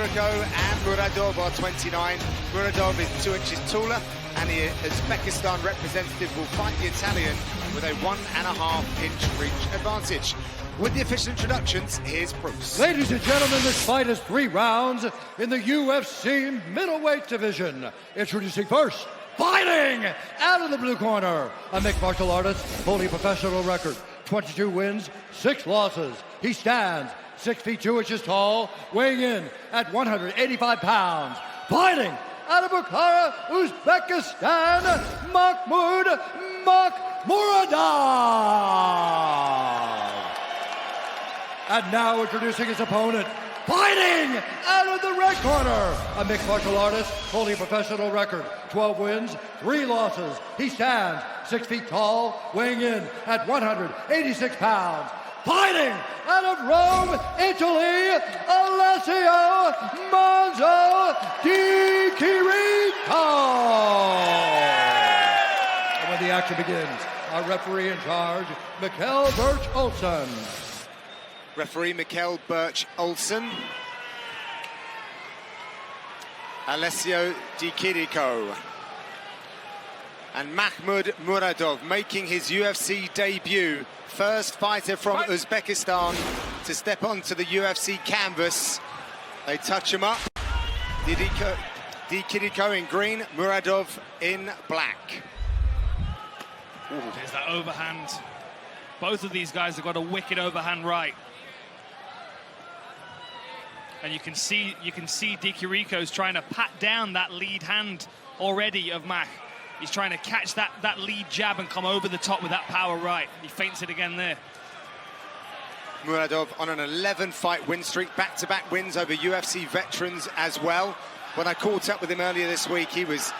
Dikiriko and Murodov are 29. Murodov is 2 inches taller, and the Uzbekistan representative will fight the Italian with a 1.5-inch reach advantage. With the official introductions, here's Bruce. Ladies and gentlemen, this fight is 3 rounds in the UFC middleweight division. Introducing first, fighting out of the blue corner, a mixed martial artist, holding a professional record, 22 wins, 6 losses. He stands 6 feet 2 inches tall, weighing in at 185 pounds. Fighting out of Bukhara, Uzbekistan, Mahmud murodov. And now introducing his opponent, fighting out of the red corner, a mixed martial artist, holding a professional record, 12 wins, 3 losses. He stands 6 feet tall, weighing in at 186 pounds. Fighting out of Rome, Italy, Alessio Monzo Di Chirico. And when the action begins, our referee in charge, Mikkel Birch-Olsen. Referee Mikkel Birch-Olsen. Alessio Di Chirico. And Mahmud Murodov making his UFC debut. First fighter from Uzbekistan to step onto the UFC canvas. They touch him up. Di Chirico in green, Murodov in black. There's that overhand. Both of these guys have got a wicked overhand right. And you can see Di Chirico's trying to pat down that lead hand already of Mach. He's trying to catch that lead jab and come over the top with that power right. He feints it again there. Murodov on an 11-fight win streak, back-to-back wins over UFC veterans as well. When I caught up with him earlier this week, he was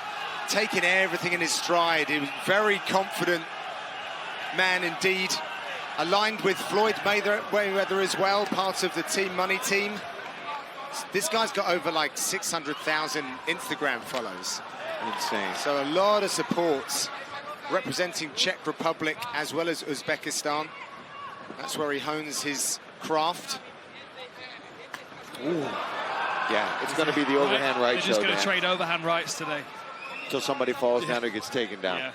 taking everything in his stride. He was very confident man indeed. Aligned with Floyd Mayweather as well, part of the Team Money team. This guy's got over like 600,000 Instagram follows. Insane. So a lot of supports representing Czech Republic as well as Uzbekistan. That's where he hones his craft. Ooh. Yeah, it's going to be the overhand right They're show. just going to trade overhand rights today. Until somebody falls down or gets taken down. Yeah.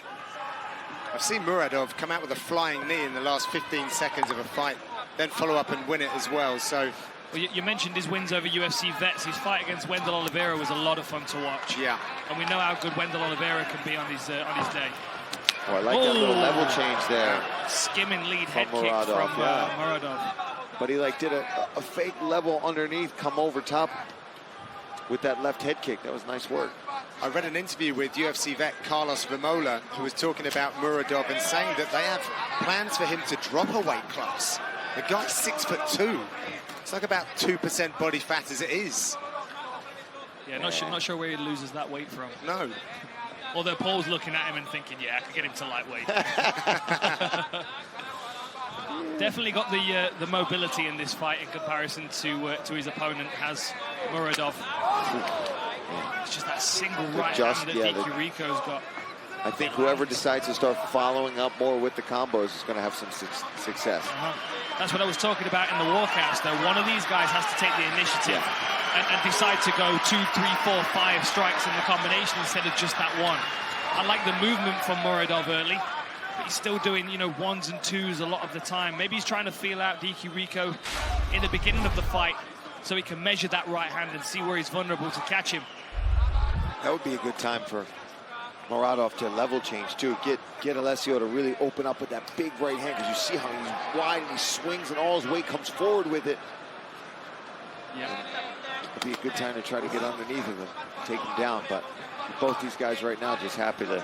I've seen Murodov come out with a flying knee in the last 15 seconds of a fight, then follow up and win it as well. So. Well, you mentioned his wins over UFC vets. His fight against Wendell Oliveira was a lot of fun to watch. Yeah. And we know how good Wendell Oliveira can be on his day. Oh, I like that little level change there. Skimming lead head kick Murodov, from Murodov. But he did a fake level underneath, come over top with that left head kick. That was nice work. I read an interview with UFC vet Carlos Vermola, who was talking about Murodov and saying that they have plans for him to drop a weight class. The guy's 6'2". It's like about 2% body fat as it is. Yeah, not sure where he loses that weight from. No. Although Paul's looking at him and thinking, yeah, I could get him to lightweight. Definitely got the mobility in this fight in comparison to his opponent, has Murodov. It's just that single right hand that Di Chirico's got. I think whoever decides to start following up more with the combos is going to have some success. That's what I was talking about in the walkouts, though. One of these guys has to take the initiative and decide to go 2, 3, 4, 5 strikes in the combination instead of just that one. I like the movement from Murodov early, but he's still doing, ones and twos a lot of the time. Maybe he's trying to feel out Di Chirico in the beginning of the fight so he can measure that right hand and see where he's vulnerable to catch him. That would be a good time for Murodov to level change too. Get Alessio to really open up with that big right hand, because you see how he's wide and he swings and all his weight comes forward with it. Yeah. It'd be a good time to try to get underneath him and take him down. But both these guys right now just happy to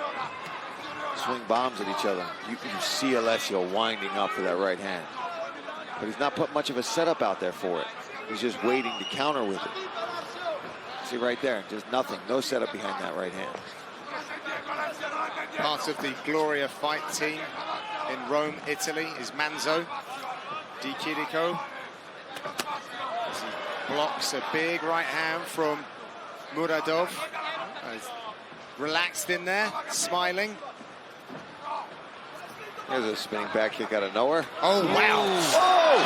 swing bombs at each other. You see Alessio winding up for that right hand. But he's not put much of a setup out there for it. He's just waiting to counter with it. See right there, just nothing. No setup behind that right hand. Part of the Gloria fight team in Rome, Italy, is Manzo Di Chirico. As he blocks a big right hand from Murodov. He's relaxed in there, smiling. There's a spinning back kick out of nowhere. Oh, wow. Oh!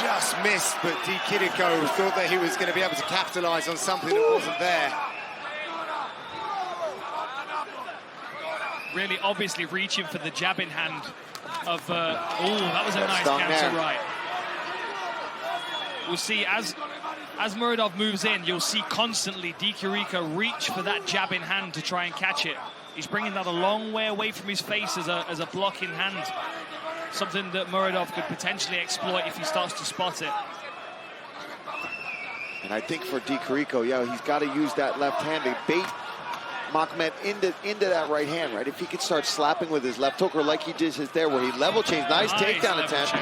just missed, but Di Chirico thought that he was going to be able to capitalize on something that wasn't there. Really obviously reaching for the jabbing hand of, oh, that was a nice counter right. We'll see as Murodov moves in, you'll see constantly Di Chirico reach for that jabbing hand to try and catch it. He's bringing that a long way away from his face as a blocking hand. Something that Murodov could potentially exploit if he starts to spot it. And I think for Di Chirico, yeah, he's got to use that left hand to bait Mahmud into that right hand, right? If he could start slapping with his left hook, or like he did there, where he level changed. Nice takedown attempt.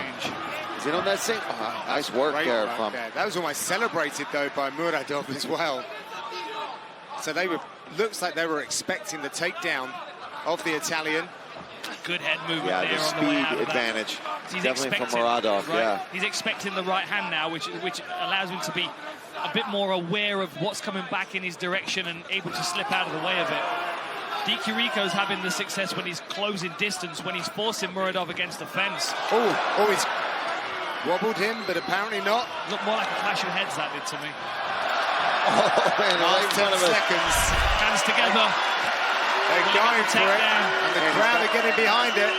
Is it on that same? Nice work there from. That was almost celebrated though by Murodov as well. So they were, looks like they were expecting the takedown of the Italian. Good head movement there. Yeah, the speed advantage. Definitely from Murodov. Right? Yeah. He's expecting the right hand now, which allows him to be a bit more aware of what's coming back in his direction and able to slip out of the way of it. Di Chirico's having the success when he's closing distance, when he's forcing Murodov against the fence. Oh, he's wobbled him, but apparently not. Looked more like a clash of heads, that did to me. Oh, man, last 10 seconds. Hands together. They're going for it, and the crowd are getting behind it.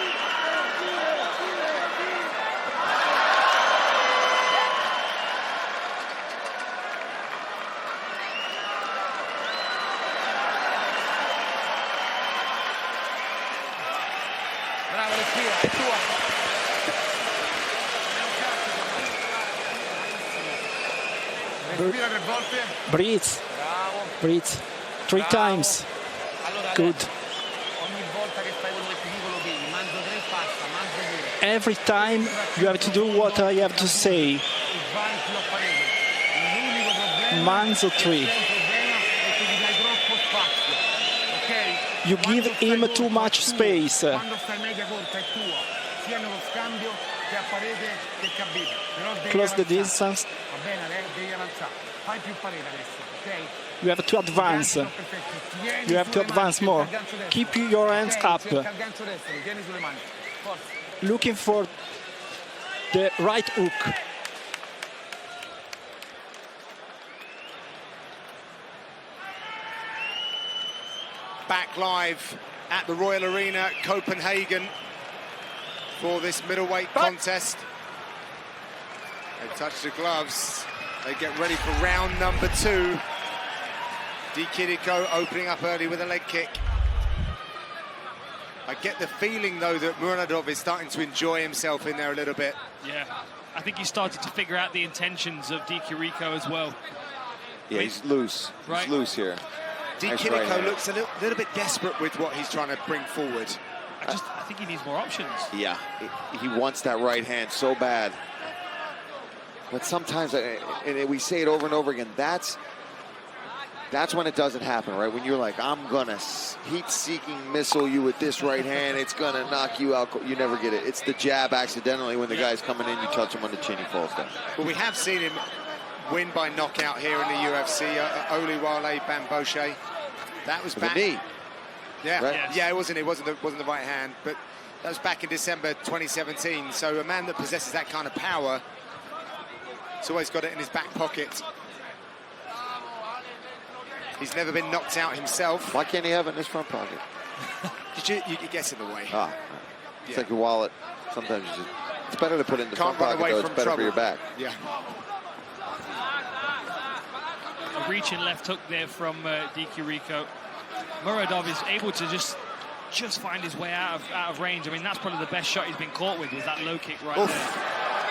Breathe. Breathe. 3 times. Good. Every time you have to do what I have to say. Manzo 3. You give him too much space. Close the distance. You have to advance. You have to advance more. Keep your hands up. Looking for the right hook. Back live at the Royal Arena, Copenhagen, for this middleweight contest. They touch the gloves. They get ready for round number 2. Di Chirico opening up early with a leg kick. I get the feeling, though, that Murodov is starting to enjoy himself in there a little bit. Yeah, I think he started to figure out the intentions of Di Chirico as well. Yeah, he's loose. Right. He's loose here. Di Chirico looks a little bit desperate with what he's trying to bring forward. I think he needs more options. Yeah, he wants that right hand so bad. But sometimes, and we say it over and over again, that's when it doesn't happen, right? When you're like, I'm gonna heat-seeking missile you with this right hand, it's gonna knock you out. You never get it. It's the jab accidentally when the guy's coming in, you touch him on the chin, he falls down. Well, we have seen him win by knockout here in the UFC. Oliwale Bamboshe. That was back. The knee. Yeah, right? Yeah, it wasn't the right hand, but that was back in December 2017. So a man that possesses that kind of power, he's always got it in his back pocket. He's never been knocked out himself. Why can't he have it in his front pocket? You get in the way. It's like your wallet. Sometimes it's better to put it in the front pocket, though. It's better for your back. Yeah. A reaching left hook there from Di Chirico. Murodov is able to just find his way out of range. I mean, that's probably the best shot he's been caught with, was that low kick right there.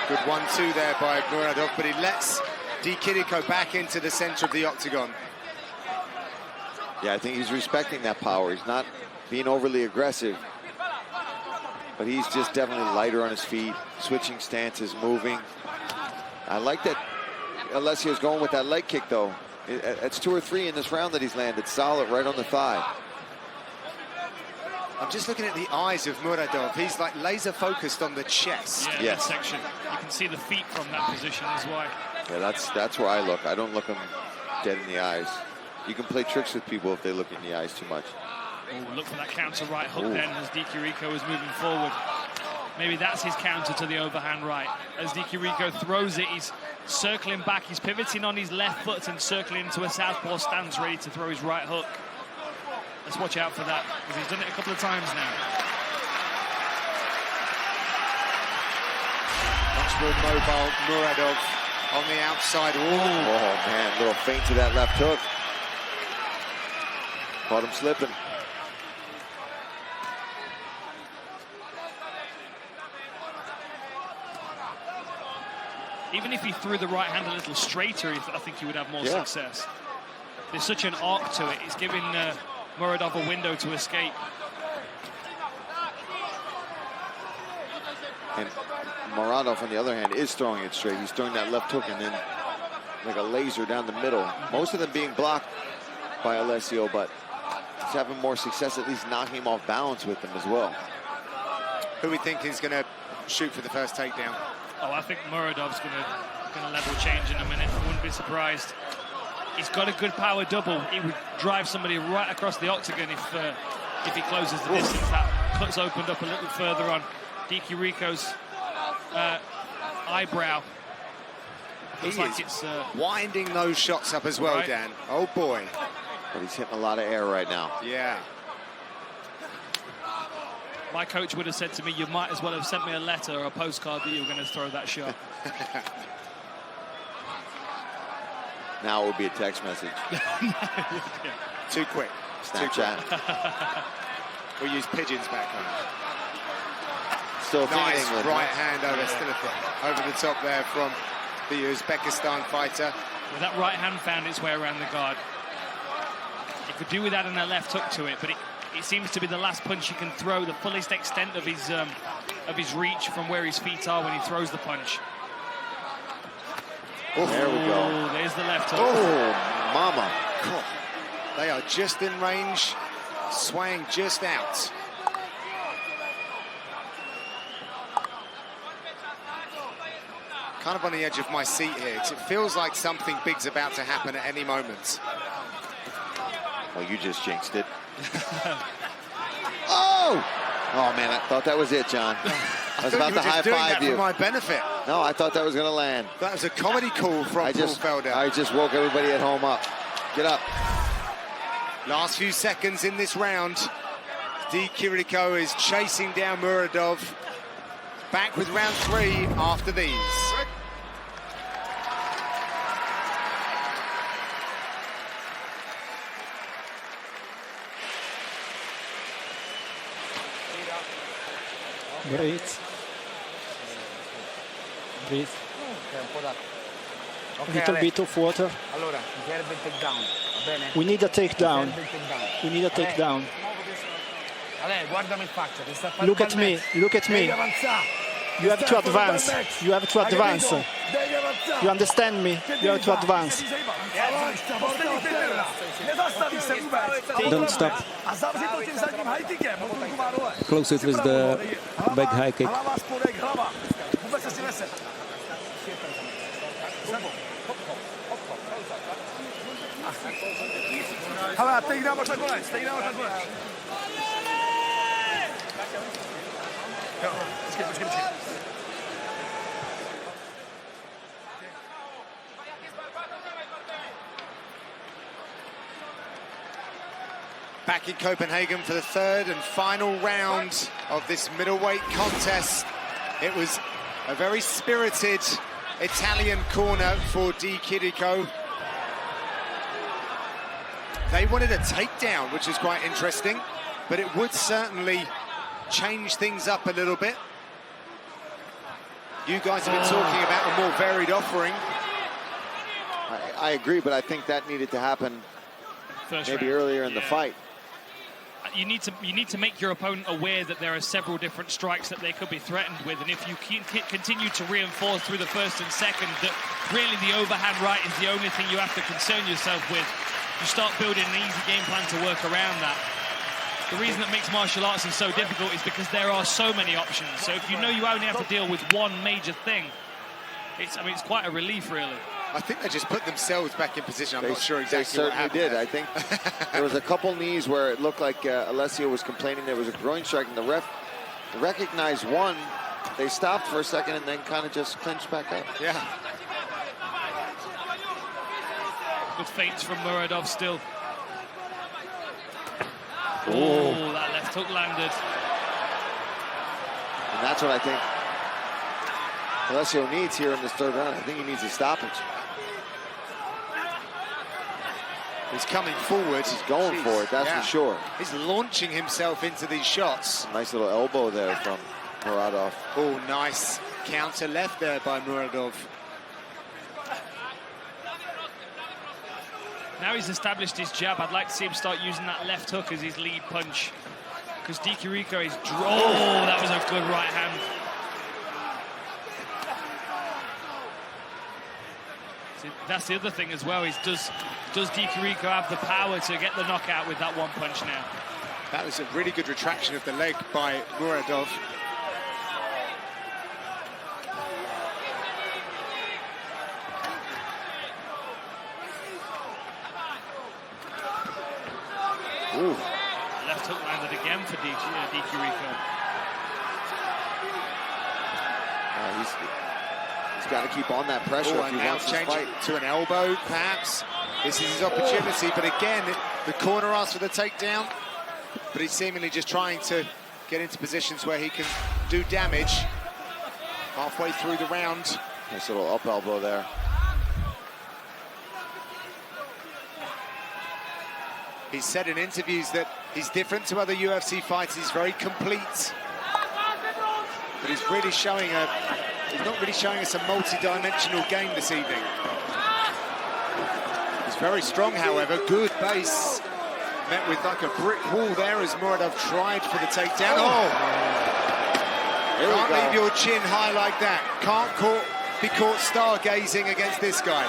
Good 1-2 there by Murodov, but he lets Di Chirico back into the center of the octagon. Yeah, I think he's respecting that power. He's not being overly aggressive, but he's just definitely lighter on his feet, switching stances, moving. I like that Alessio's going with that leg kick, though. It's 2 or 3 in this round that he's landed. Solid right on the thigh. I'm just looking at the eyes of Murodov. He's like laser focused on the chest. Yeah, yes. That section. You can see the feet from that position as well. Yeah, that's where I look. I don't look him dead in the eyes. You can play tricks with people if they look in the eyes too much. Oh, look for that counter right hook then as Di Chirico is moving forward. Maybe that's his counter to the overhand right. As Di Chirico throws it, he's circling back. He's pivoting on his left foot and circling into a southpaw stance, ready to throw his right hook. Let's watch out for that, because he's done it a couple of times now. Much more mobile Murodov on the outside wall. Oh, man, little feint to that left hook. Caught him slipping. Even if he threw the right hand a little straighter, I think he would have more success. There's such an arc to it. It's giving Murodov a window to escape. And Murodov, on the other hand, is throwing it straight. He's throwing that left hook and then like a laser down the middle. Most of them being blocked by Alessio, but he's having more success at least knocking him off balance with them as well. Who we think is going to shoot for the first takedown? Oh, I think Murodov's going to level change in a minute. I wouldn't be surprised. He's got a good power double. He would drive somebody right across the octagon if he closes the distance. That cut's opened up a little further on Di Chirico's eyebrow. Looks like it's winding those shots up as well, right. Dan. Oh boy. But he's hitting a lot of air right now. Yeah. My coach would have said to me, you might as well have sent me a letter or a postcard that you were going to throw that shot. Now it would be a text message. Too quick. Snapchat. We'll use pigeons back home. Still Nice England, right hand over the top there from the Uzbekistan fighter. Well, that right hand found its way around the guard. He could do with adding a left hook to it, but it seems to be the last punch he can throw, the fullest extent of his reach from where his feet are when he throws the punch. Oh, there we go. There's the left hook. Oh, mama. God. They are just in range, swaying just out. Kind of on the edge of my seat here, because it feels like something big's about to happen at any moment. Well, you just jinxed it. Oh! Oh, man, I thought that was it, John. I was about to high-five you. For my benefit. No, I thought that was going to land. That was a comedy call from Paul Felder. I just woke everybody at home up. Get up. Last few seconds in this round. Di Chirico is chasing down Murodov. Back with round 3 after these. Breathe. Breathe. Little bit of water. We need a takedown. We need a takedown. Look at me. Look at me. You have to advance. You have to advance. You understand me? You have to advance. Don't stop. Close it with the back high kick. Back in Copenhagen for the third and final round of this middleweight contest. It was a very spirited Italian corner for Di Chirico. They wanted a takedown, which is quite interesting, but it would certainly change things up a little bit. You guys have been talking about a more varied offering. I agree, but I think that needed to happen maybe earlier in the fight. You need to make your opponent aware that there are several different strikes that they could be threatened with, and if you continue to reinforce through the first and second that really the overhand right is the only thing you have to concern yourself with, you start building an easy game plan to work around that. The reason that mixed martial arts is so difficult is because there are so many options. So if you know you only have to deal with one major thing, it's quite a relief, really. I think they just put themselves back in position. I'm not sure exactly what happened. They certainly did. I think there was a couple knees where it looked like Alessio was complaining there was a groin strike, and the ref recognized one they stopped for a second and then kind of just clinched back up. Yeah. Good feints from Murodov still. Oh, that left hook landed. And that's what I think Alessio needs here in this third round. I think he needs a stoppage. He's coming forward. He's going for it, that's for sure. He's launching himself into these shots. Nice little elbow there from Murodov. Oh, nice counter left there by Murodov. Now he's established his jab. I'd like to see him start using that left hook as his lead punch. Because Dikirico is... Oh, that was a good right hand. See, that's the other thing as well, is does Dikirico have the power to get the knockout with that one punch now? That was a really good retraction of the leg by Murodov. Ooh. Left hook landed again for Dikirico. He's got to keep on that pressure if he wants to fight. To an elbow, perhaps. This is his opportunity, but again, the corner asks for the takedown, but he's seemingly just trying to get into positions where he can do damage. Halfway through the round. Nice little up elbow there. He's said in interviews that he's different to other UFC fighters. He's very complete, but he's not really showing us a multi-dimensional game this evening. He's very strong, however. Good base. Met with like a brick wall there as Murodov tried for the takedown. Can't leave your chin high like that. Can't be caught stargazing against this guy.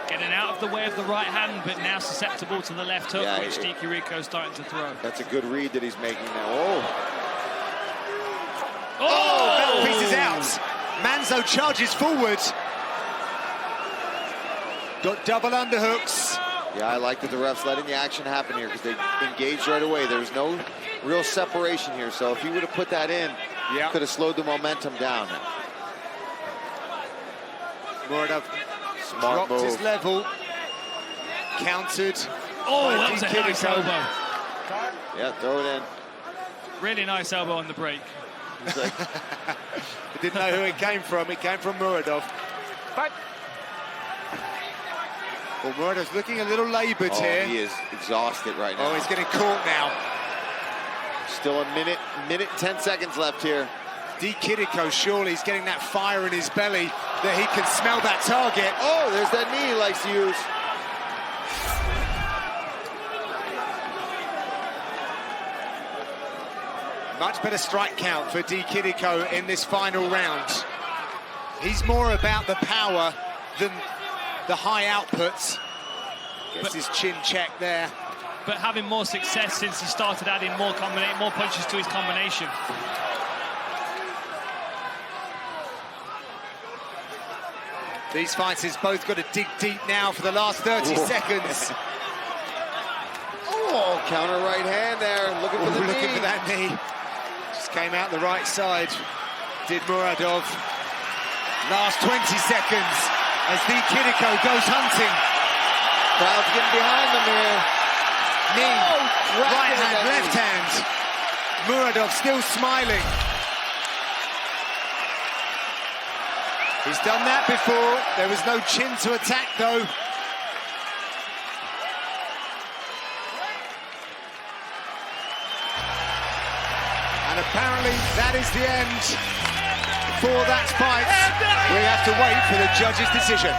Getting out of the way of the right hand, but now susceptible to the left hook, which Dikirico's starting to throw. That's a good read that he's making now. Mouthpiece is out. Manzo charges forward. Got double underhooks. Yeah, I like that the refs letting the action happen here because they engaged right away. There's no real separation here, so if he would have put that in, could have slowed the momentum down. Murodov dropped his level, countered. That was a nice elbow. Yeah, throw it in. Really nice elbow on the break. Like... Didn't know who it came from. It came from Murodov. Well, Murodov's looking a little laboured here. He is exhausted right now. Oh, he's getting caught now. Still a minute 10 seconds left here. Dikirico, surely he's getting that fire in his belly that he can smell that target. Oh, there's that knee he likes to use. Much better strike count for Dikirico in this final round. He's more about the power than the high outputs. Gets his chin checked there. But having more success since he started adding more punches to his combination. These fighters both got to dig deep now for the last 30 seconds. Counter right hand there. Looking for the knee. Looking for that knee. Just came out the right side. Did Murodov. Last 20 seconds as Dikirico goes hunting. Crowd's getting behind them here. Knee, right hand, left hand. Murodov still smiling. He's done that before. There was no chin to attack, though. And apparently that is the end for that fight. We have to wait for the judge's decision.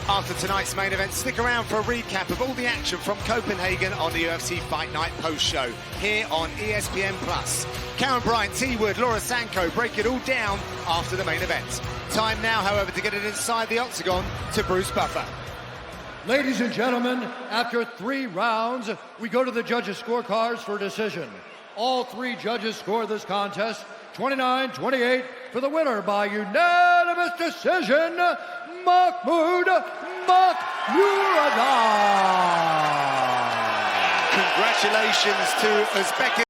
After tonight's main event, stick around for a recap of all the action from Copenhagen on the UFC Fight Night post-show here on ESPN+. Karen Bryant, T. Wood, Laura Sanko break it all down after the main event. Time now, however, to get it inside the octagon to Bruce Buffer. Ladies and gentlemen, after 3 rounds, we go to the judges' scorecards for a decision. All 3 judges scored this contest 29-28 for the winner by unanimous decision, Mahmud murodov. Congratulations to Uzbekistan.